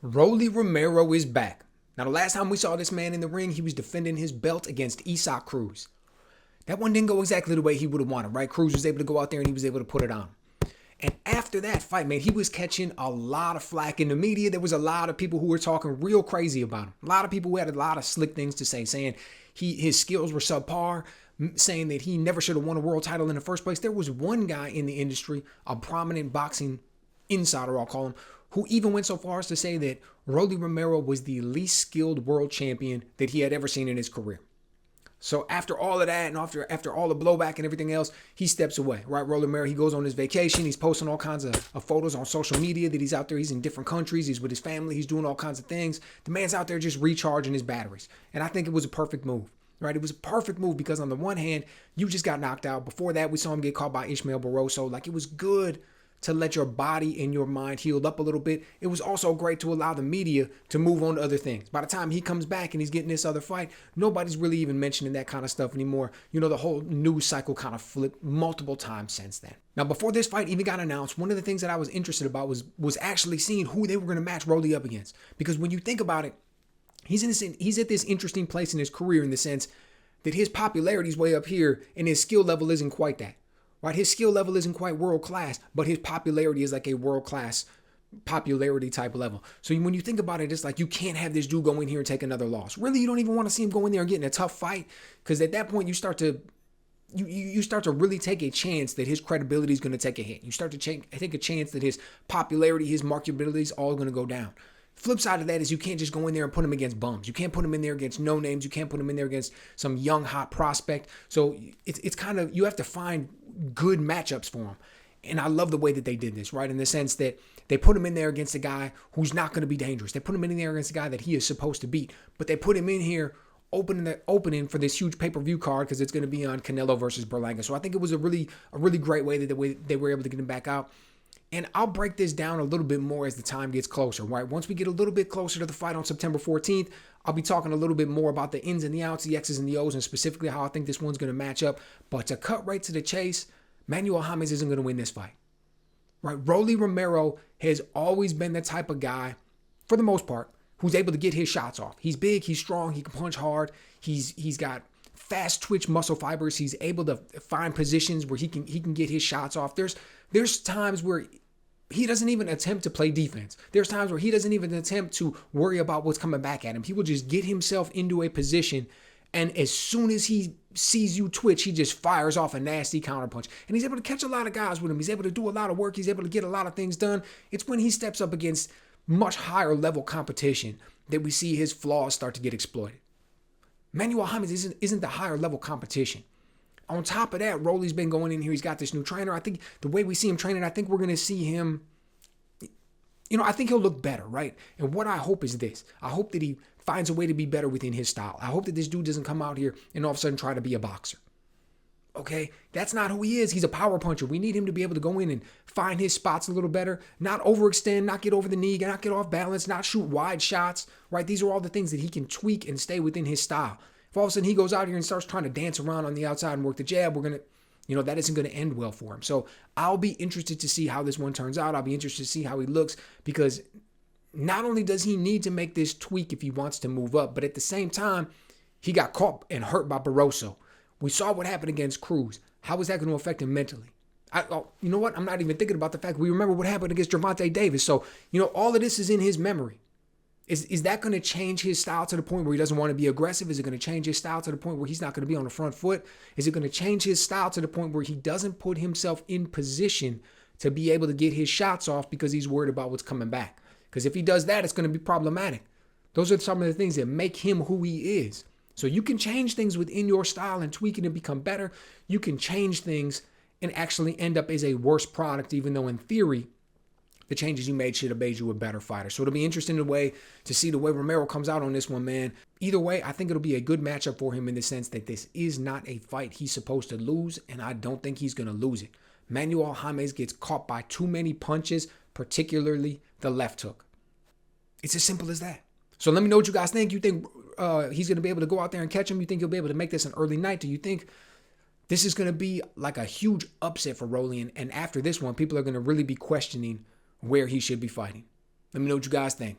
Rolly Romero is back. Now, the last time we saw this man in the ring, he was defending his belt against Isaac Cruz. That one didn't go exactly the way he would have wanted, right? Cruz was able to go out there and he was able to put it on. And after that fight, man, he was catching a lot of flack in the media. There was a lot of people who were talking real crazy about him. A lot of people who had a lot of slick things to say, saying his skills were subpar, saying that he never should have won a world title in the first place. There was one guy in the industry, a prominent boxing insider, I'll call him, who even went so far as to say that Rolly Romero was the least skilled world champion that he had ever seen in his career. So after all of that and after all the blowback and everything else, he steps away, right? Rolly Romero, he goes on his vacation. He's posting all kinds of photos on social media that he's out there. He's in different countries. He's with his family. He's doing all kinds of things. The man's out there just recharging his batteries. And I think it was a perfect move, right? It was a perfect move because on the one hand, you just got knocked out. Before that, we saw him get caught by Ismael Barroso. Like, it was good to let your body and your mind heal up a little bit. It was also great to allow the media to move on to other things. By the time he comes back and he's getting this other fight, nobody's really even mentioning that kind of stuff anymore. You know, the whole news cycle kind of flipped multiple times since then. Now, before this fight even got announced, one of the things that I was interested about was actually seeing who they were going to match Rolly up against. Because when you think about it, he's at this interesting place in his career in the sense that his popularity is way up here and his skill level isn't quite that. Right, his skill level isn't quite world class, but his popularity is like a world class popularity type level. So when you think about it, it's like you can't have this dude go in here and take another loss. Really, you don't even want to see him go in there and get in a tough fight, because at that point you start to really take a chance that his credibility is going to take a hit. You start to take a chance that his popularity, his marketability is all going to go down. Flip side of that is you can't just go in there and put him against bums. You can't put him in there against no names. You can't put him in there against some young, hot prospect. So it's kind of, you have to find good matchups for him. And I love the way that they did this, right? In the sense that they put him in there against a guy who's not going to be dangerous. They put him in there against a guy that he is supposed to beat. But they put him in here opening for this huge pay-per-view card because it's going to be on Canelo versus Berlanga. So I think it was a really great way that they were able to get him back out. And I'll break this down a little bit more as the time gets closer, right? Once we get a little bit closer to the fight on September 14th, I'll be talking a little bit more about the ins and the outs, the X's and the O's, and specifically how I think this one's going to match up. But to cut right to the chase, Manuel Jaimes isn't going to win this fight, right? Rolly Romero has always been the type of guy, for the most part, who's able to get his shots off. He's big, he's strong, he can punch hard, he's got fast twitch muscle fibers. He's able to find positions where he can get his shots off. There's times where he doesn't even attempt to play defense. There's times where he doesn't even attempt to worry about what's coming back at him. He will just get himself into a position, and as soon as he sees you twitch, he just fires off a nasty counterpunch. And he's able to catch a lot of guys with him. He's able to do a lot of work. He's able to get a lot of things done. It's when he steps up against much higher level competition that we see his flaws start to get exploited. Manuel Jaimes isn't the higher level competition. On top of that, Rolly's been going in here. He's got this new trainer. I think the way we see him training, I think we're going to see him, I think he'll look better, right? And what I hope is this. I hope that he finds a way to be better within his style. I hope that this dude doesn't come out here and all of a sudden try to be a boxer. Okay? That's not who he is. He's a power puncher. We need him to be able to go in and find his spots a little better, not overextend, not get over the knee, not get off balance, not shoot wide shots, right? These are all the things that he can tweak and stay within his style. If all of a sudden he goes out here and starts trying to dance around on the outside and work the jab, that isn't going to end well for him. So I'll be interested to see how this one turns out. I'll be interested to see how he looks, because not only does he need to make this tweak if he wants to move up, but at the same time, he got caught and hurt by Barroso. We saw what happened against Cruz. How is that going to affect him mentally? You know what? I'm not even thinking about the fact we remember what happened against Gervonta Davis. So, all of this is in his memory. Is that going to change his style to the point where he doesn't want to be aggressive? Is it going to change his style to the point where he's not going to be on the front foot? Is it going to change his style to the point where he doesn't put himself in position to be able to get his shots off because he's worried about what's coming back? Because if he does that, it's going to be problematic. Those are some of the things that make him who he is. So you can change things within your style and tweak it and become better. You can change things and actually end up as a worse product, even though in theory, the changes you made should have made you a better fighter. So it'll be interesting to see the way Romero comes out on this one, man. Either way, I think it'll be a good matchup for him in the sense that this is not a fight he's supposed to lose, and I don't think he's going to lose it. Manuel Jaimes gets caught by too many punches, particularly the left hook. It's as simple as that. So let me know what you guys think. You think he's going to be able to go out there and catch him? You think he'll be able to make this an early night? Do you think this is going to be like a huge upset for Rolly? And after this one, people are going to really be questioning where he should be fighting. Let me know what you guys think.